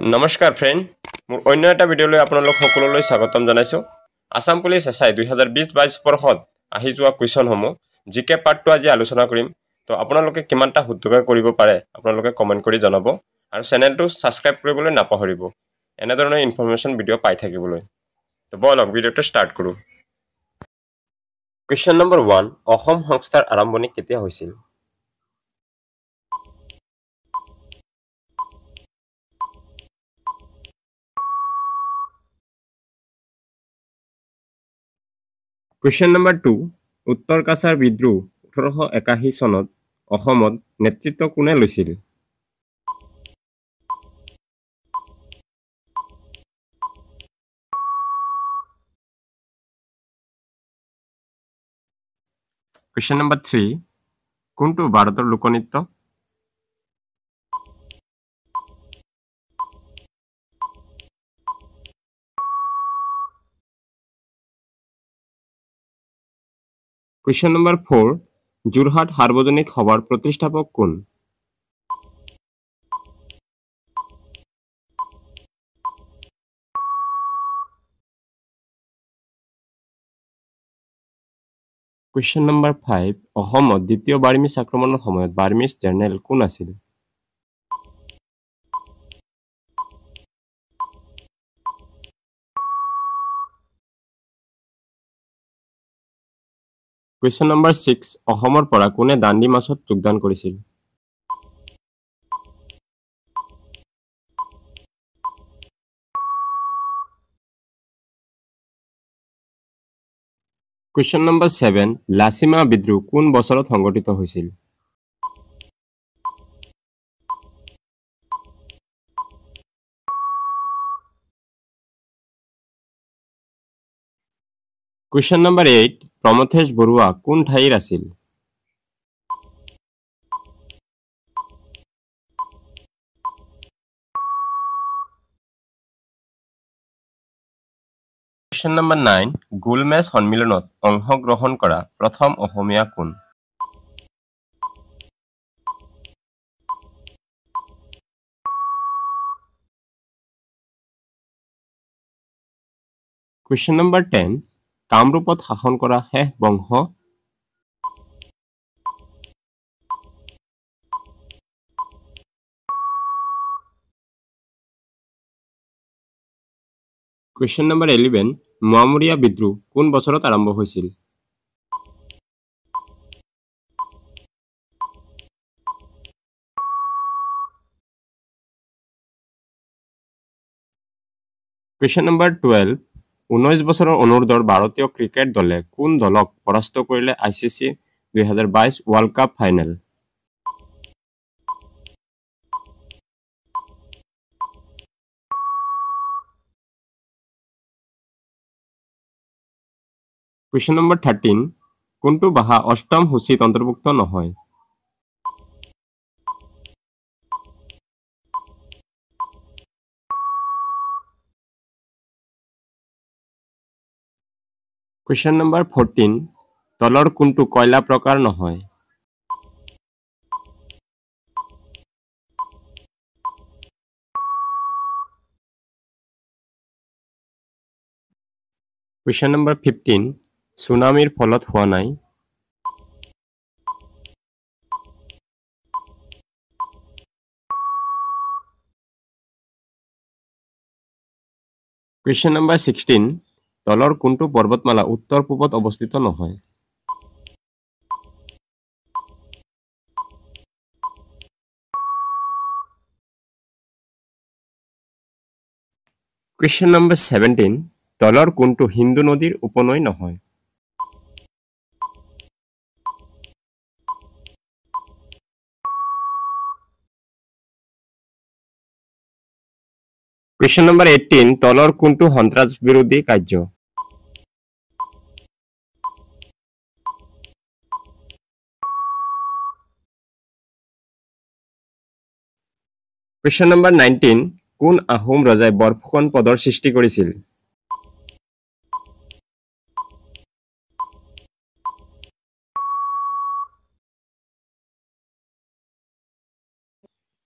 নমস্কাৰ ফ্ৰেণ্ড মোৰ অন্য এটা ভিডিঅ'লৈ আপোনালোক সকলোলৈ স্বাগতম জনাইছো আসাম পুলিচ এছআই 2020-22 বৰ্ষত আহি যোৱা কুৱেশ্যনসমূহ জিকে পাৰ্টটো আজি আলোচনা কৰিম তো আপোনালোকে কিমানটা শুদ্ধকৈ কৰিব পাৰে আপোনালোকে কমেন্ট কৰি জনাব আৰু চেনেলটো সাবস্ক্ৰাইব কৰিবলৈ নাপাহৰিব এনে ধৰণৰ ইনফৰমেশন ভিডিঅ' পাই থাকিবলৈ তো বলক ভিডিঅ'টো ষ্টাৰ্ট কৰো কুৱেশ্যন নম্বৰ 1 অসম সংস্থাৰ আৰম্ভণি কেতিয়া হৈছিল Question number 2 উত্তৰ কাছাৰ বিদ্ৰোহ 1881 চনত অসমত নেতৃত্ব কোনে লৈছিল Question number 3 কোনটো ভাৰতৰ লোকনৃত্য Question number 4 যোৰহাট সাৰ্বজনিক সভাৰ প্ৰতিষ্ঠাপক কোন Question number 5 অসমত দ্বিতীয় বাৰ্মিজ আক্ৰমণৰ সময়ত বাৰ্মিজ জেনেৰেল কোন আছিল Question number 6 অসমৰ পৰা কোনে দাণ্ডি মাছত যোগদান কৰিছিল Question number 7 লাচিমা বিদ্ৰোহ কোন বছৰত সংঘটিত হৈছিল Question number 8 প্ৰমথেশ বৰুৱা কোন ঠাইৰ আছিল Question number 9 গোলমেজ সন্মিলনত অংশগ্ৰহণ কৰা প্ৰথম অসমীয়া কোন Question number 10 কামৰূপত শাসন কৰা শেষ বংশ Question number 11 মোৱামৰীয়া বিদ্ৰোহ কোন বছৰত আৰম্ভ হৈছিল Question number 12 19 বছৰৰ অনুৰ্ধৰ ভাৰতীয় ক্ৰিকেট দলে কোন দলক পৰাস্ত কৰিলে ICC 2022 world cup final Question number 13 কোনটো ভাষা অষ্টম সূচীত অন্তৰ্ভুক্ত নহয় Question number 14 তলৰ কোনটো কয়লা প্ৰকাৰ নহয় Question number 15 সুনামিৰ ফলত হোৱা নাই Question number 16 তলৰ কোনটো পৰ্বতমালা উত্তৰ পূবত অৱস্থিত নহয় Question number 17 তলৰ কোনটো হিন্দু নদীৰ উপনৈ নহয় Question number 18 তলৰ কোনটো সন্ত্ৰাস বিৰোধী কাৰ্য Question number 19 কোন আহোম ৰজাই বৰফুকন পদৰ সৃষ্টি কৰিছিল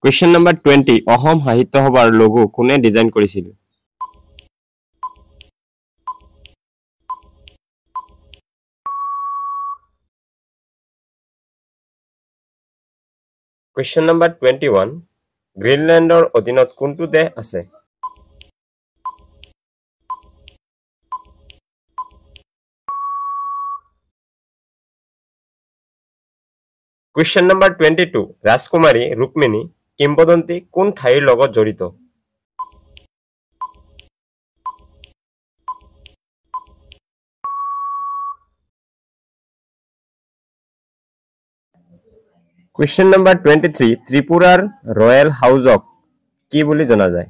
কুৱেশ্যন নম্বৰ 20 অসম সাহিত্য সভাৰ লোগো কোনে ডিজাইন কৰিছিল কুৱেশ্যন নম্বৰ 21 গ্ৰীণলেণ্ডৰ অধীনত কোনটো দেশ আছে কুৱেশ্যন নম্বৰ 22 ৰাজকুমাৰী ৰুক্মিণী কিংবদন্তি কোন ঠাইৰ লগত জড়িত কুৱেশ্যন নম্বৰ 23 ত্ৰিপুৰাৰ ৰয়েল হাউজক কি বুলি জনা যায়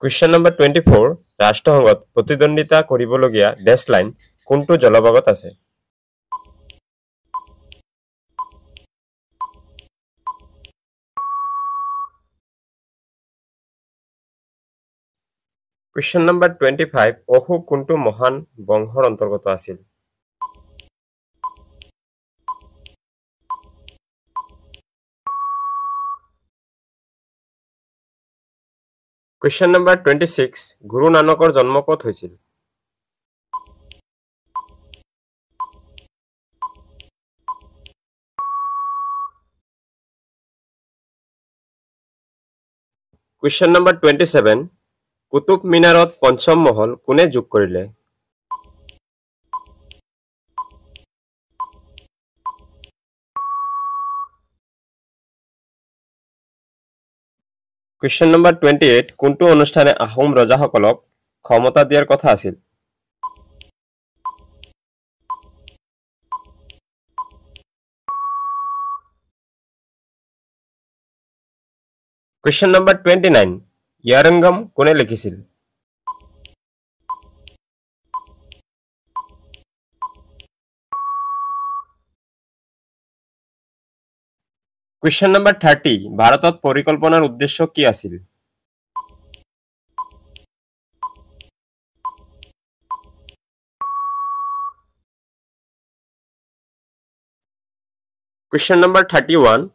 কুৱেশ্যন নম্বৰ 24 ৰাষ্ট্ৰসংঘত প্ৰতিদ্বন্দ্বিতা কৰিবলগীয়া ডেছলাইন কোনটো জলভাগত আছে কুৱেশ্যন নম্বৰ 25 অশোক কোনটো মহান বংশৰ অন্তৰ্গত আছিল কুৱেশ্যন নম্বৰ 26 গুৰু নানকৰ জন্ম ক'ত হৈছিল কুৱেশ্যন নম্বৰ 27 কুতুব মিনাৰত পঞ্চম মহল কোনে যোগ কৰিলে কুৱেশ্যন নম্বৰ 28 কোনটো অনুষ্ঠানে আহোম ৰজাসকলক ক্ষমতা দিয়াৰ কথা আছিল কুৱেশ্যন নম্বৰ 29 ইয়াৰংগম কোনে লিখিছিল কুৱেশ্যন নম্বৰ 30 ভাৰতত পৰিকল্পনাৰ উদ্দেশ্য কি আছিল কুৱেশ্যন নম্বৰ 31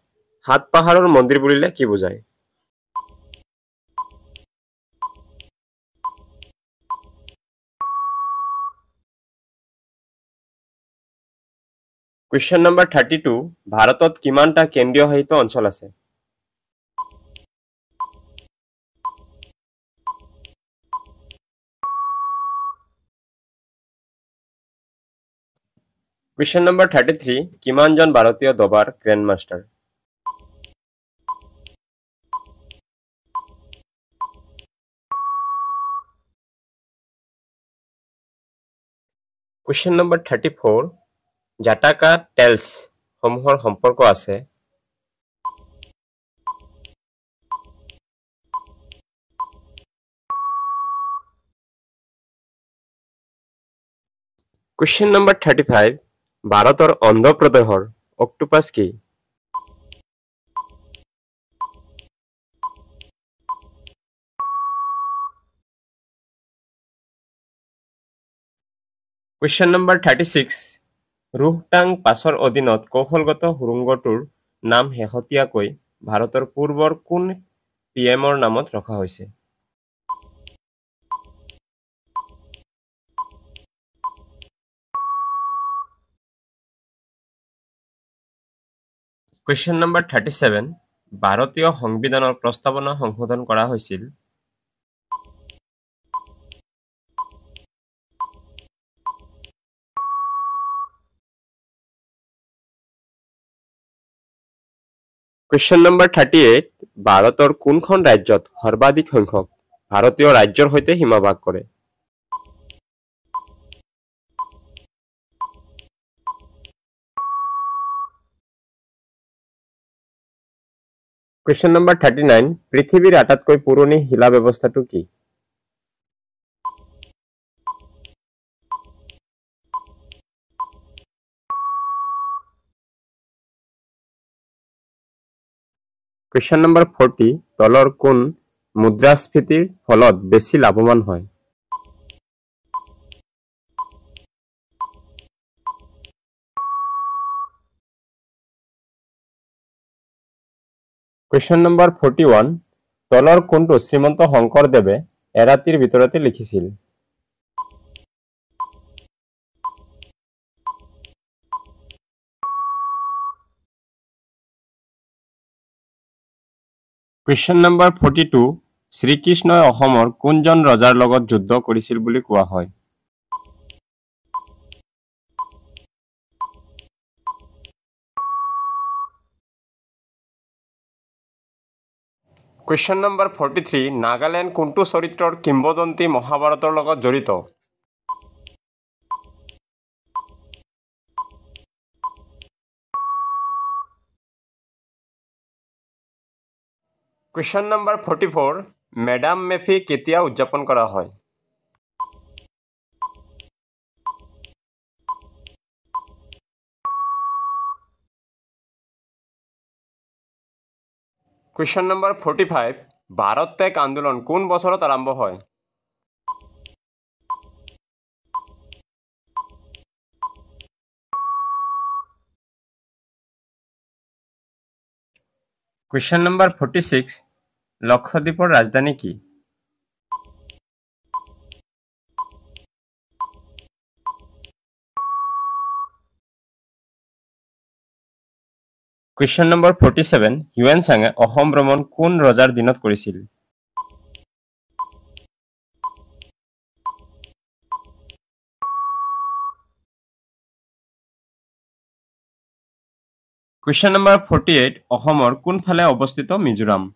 সাত পাহাৰৰ মন্দিৰ বুলিলে কি বুজায় কুৱেশ্যন নম্বৰ 32 ভাৰতত কিমানটা কেন্দ্ৰীয় শাসিত অঞ্চল আছে কুৱেশ্যন নম্বৰ 33 কিমানজন ভাৰতীয় দবাৰ গ্ৰেণ্ডমাষ্টাৰ কুৱেশ্যন নম্বৰ 34 জাটাকা টেলছ সমূহৰ সম্পৰ্ক আছে কুৱেশ্যন নম্বৰ 35 ভাৰতৰ অন্ধ্ৰপ্ৰদেশৰ অক্টোপাছ কি কুৱেশ্যন নম্বৰ 36 ৰোহতাং পাছৰ অধীনত কৌশলগত সুৰুংগটোৰ নাম শেহতীয়াকৈ ভাৰতৰ পূৰ্বৰ কোন পিএমৰ নামত ৰখা হৈছে কুৱেশ্যন নম্বৰ 37 ভাৰতীয় সংবিধানৰ প্ৰস্তাৱনা সংশোধন কৰা হৈছিল কুৱেশ্যন নম্বৰ 38 ভাৰতৰ কোনখন ৰাজ্যত সৰ্বাধিক সংখ্যক ভাৰতীয় ৰাজ্যৰ সৈতে সীমা ভাগ কৰে কুৱেশ্যন নম্বৰ 39 পৃথিৱীৰ আটাইতকৈ পুৰণি শিলা ব্যৱস্থাটো কি কুৱেশ্যন নম্বৰ 40 তলৰ কোন মুদ্ৰাস্ফীতিৰ ফলত বেছি লাভৱান হয় কুৱেশ্যন নম্বৰ 41 তলৰ কোনটো শ্ৰীমন্ত শংকৰদেৱে এৰাতিৰ ভিতৰতে লিখিছিল কুৱেশ্যন নম্বৰ 42 শ্ৰীকৃষ্ণই অসমৰ কোনজন ৰজাৰ লগত যুদ্ধ কৰিছিল বুলি কোৱা হয় কুৱেশ্যন নম্বৰ 43 নাগালেণ্ড কোনটো চৰিত্ৰৰ কিম্বদন্তি মহাভাৰতৰ লগত জড়িত কুৱেশ্যন নম্বৰ 44 মেডাম মেফি কেতিয়া উদযাপন কৰা হয় কুৱেশ্যন নম্বৰ 45 ভাৰত ত্যাগ আন্দোলন কোন বছৰত আৰম্ভ হয় কুৱেশ্যন নম্বৰ 46 লক্ষদ্বীপৰ ৰাজধানী কি কুৱেশ্যন নম্বৰ 47 হিউৱেন চাঙে অসম ভ্ৰমণ কোন ৰজাৰ দিনত কৰিছিল কুৱেশ্যন নম্বৰ 48 অসমৰ কোনফালে অৱস্থিত মিজোৰাম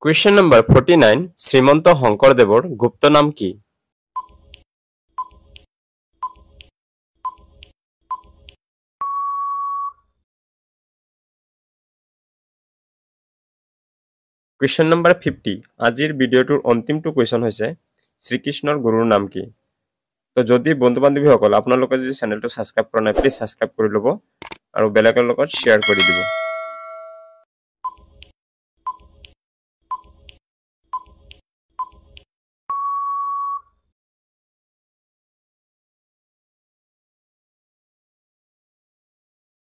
কুৱেশ্যন নম্বৰ 49 শ্ৰীমন্ত শংকৰদেৱৰ গুপ্ত নাম কি কুৱেশ্যন নম্বৰ 50 আজিৰ ভিডিঅ'টোৰ অন্তিমটো কুৱেশ্যন হৈছে শ্ৰীকৃষ্ণৰ গুৰুৰ নাম কি তো যদি বন্ধু বান্ধৱীসকল আপোনালোকে যদি চেনেলটো ছাবস্ক্ৰাইব কৰা নাই প্লিজ ছাবস্ক্ৰাইব কৰি ল'ব আৰু বেলেগৰ লগত শ্বেয়াৰ কৰি দিব